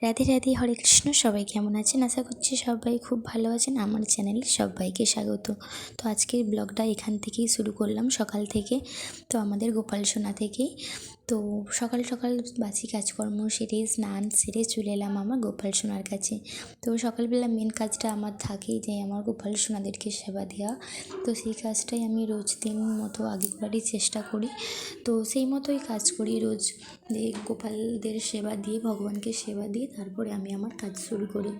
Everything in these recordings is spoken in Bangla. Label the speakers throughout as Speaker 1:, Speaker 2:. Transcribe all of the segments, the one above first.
Speaker 1: রাধে রাধে, হরে কৃষ্ণ। সবাই কেমন আছেন? আশা করছি সবাই খুব ভালো আছেন। আমার চ্যানেলে সবাইকে স্বাগত। তো আজকের ব্লগটা এখান থেকেই শুরু করলাম, সকাল থেকে। তো আমাদের গোপাল সোনা থেকেই। তো সকাল সকাল বাসি কাজকর্ম সেরে স্নান সেরে চলে এলাম আমার গোপাল সোনার কাছে। তো সকালবেলা মেন কাজটা আমার থাকেই যে আমার গোপাল সোনাদেরকে সেবা দেওয়া। তো সেই কাজটাই আমি রোজ দিন মতো আগেরবারই চেষ্টা করি। তো সেই মতোই কাজ করি রোজ, গোপালদের সেবা দিয়ে, ভগবানকে সেবা দিয়ে তারপরে আমি আমার কাজ শুরু করি।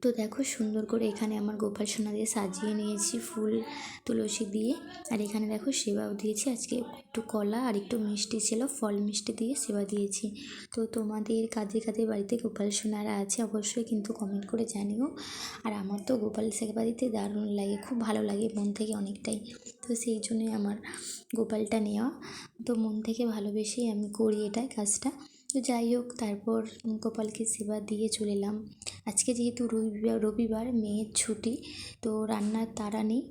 Speaker 1: তো দেখো, সুন্দর করে এখানে আমার গোপাল সোনাদের সাজিয়ে নিয়েছি ফুল তুলসী দিয়ে। আর এখানে দেখো সেবাও দিয়েছি। আজকে একটু কলা আর একটু মিষ্টি ছিল, ফল মিষ্টি দিয়ে সেবা দিয়েছি। তো তোমাদের কাদের কাদের বাড়িতে গোপাল সোনারা আছে অবশ্যই কিন্তু কমেন্ট করে জানিও। আর আমার তো গোপাল সেবা দিতে দারুণ লাগে, খুব ভালো লাগে মন থেকে অনেকটাই। তো সেই জন্যই আমার গোপালটা নেওয়া। তো মন থেকে ভালোবেসেই আমি করি এটা কাজটা। তো যাই হোক, তারপর গোপালকে সেবা দিয়ে চলে এলাম। আজকে যেহেতু রবিবার মেয়ের ছুটি, তো রান্নার তাড়া নেই।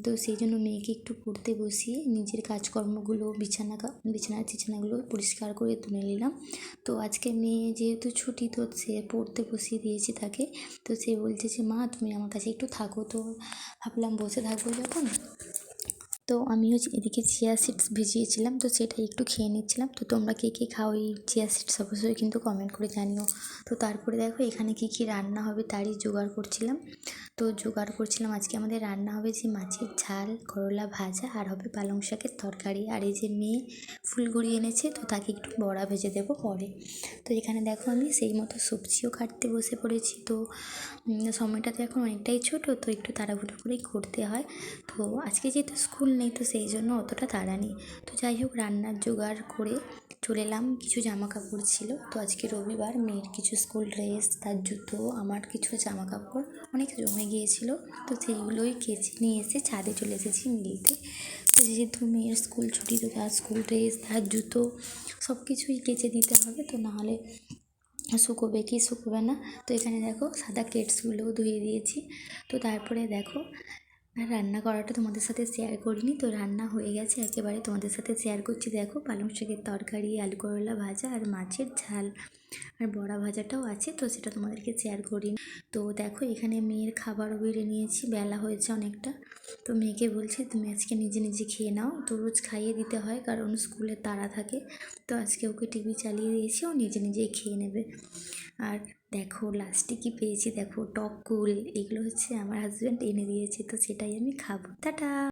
Speaker 1: তো সেই জন্য মেয়েকে একটু পড়তে বসিয়ে নিজের কাজকর্মগুলো, বিছানাগুলো পরিষ্কার করে তুলে নিলাম। তো আজকে মেয়ে যেহেতু ছুটি, তো সে পড়তে বসিয়ে দিয়েছি তাকে। তো সে বলছে যে মা তুমি আমার কাছে একটু থাকো। তো ভাবলাম বসে থাকবো যখন, তো আমিও এদিকে চিয়া সিডস ভিজিয়েছিলাম, তো সেটাই একটু খেয়ে নিচ্ছিলাম। তো তোমরা কে কে খাও এই চিয়া সিডস অবশ্যই কিন্তু কমেন্ট করে জানিও। তো তারপরে দেখো এখানে কি কি রান্না হবে তারই জোগাড় করছিলাম। তো জোগাড় করছিলাম, আজকে আমাদের রান্না হবে যে মাছের ঝাল, করলা ভাজা, আর হবে পালং শাকের তরকারি। আর এই যে মেয়ে ফুলগুড়ি এনেছে, তো তাকে একটু বড়া ভেজে দেবো পরে। তো এখানে দেখো আমি সেই মতো সবজিও কাটতে বসে পড়েছি। তো সময়টা তো এখন অনেকটাই ছোটো, তো একটু তাড়াহুড়ো করেই করতে হয়। তো আজকে যেহেতু স্কুল নেই, তো সেই জন্য অতটা তাড়া নেই। তো যাই হোক, রান্নার জোগাড় করে চলে এলাম। কিছু জামা কাপড় ছিল, তো আজকে রবিবার, মেয়ের কিছু স্কুল ড্রেস, তার জুতো, আমার কিছু জামা কাপড় অনেক জমে গিয়েছিল। তো সেইগুলোই কেচে নিয়ে এসে ছাদে চলে এসেছি মিলতে। তো যেহেতু মেয়ের স্কুল ছুটি, তো তার স্কুল ড্রেস, তার জুতো সব কিছুই কেচে দিতে হবে, তো নাহলে শুকোবে কি শুকোবে না। তো এখানে দেখো সাদা কেটসগুলোও ধুয়ে দিয়েছি। তো তারপরে দেখো, আর রান্না করাটা তোমাদের সাথে শেয়ার করিনি, তো রান্না হয়ে গেছে একেবারে তোমাদের সাথে শেয়ার করছি। দেখো পালং শাকের তরকারি, আলু করলা ভাজা, আর মাছের ঝাল, আর বড়া ভাজাটাও আছে, তো সেটা তোমাদেরকে শেয়ার করিনি। তো দেখো এখানে মেয়ের খাবারও বেড়ে নিয়েছি, বেলা হয়েছে অনেকটা। তো মেয়েকে বলছি তুমি আজকে নিজে নিজে খেয়ে নাও। তো রোজ খাইয়ে দিতে হয় কারণ স্কুলে তাড়া থাকে। তো আজকে ওকে টিভি চালিয়ে দিয়েছি, ও নিজে নিজেই খেয়ে নেবে। আর দেখো লাস্টে কি পেয়েছি, দেখো টক কুল, এগুলো হচ্ছে আমার হাজব্যান্ড এনে দিয়েছে, তো সেটাই আমি খাবো। টাটা।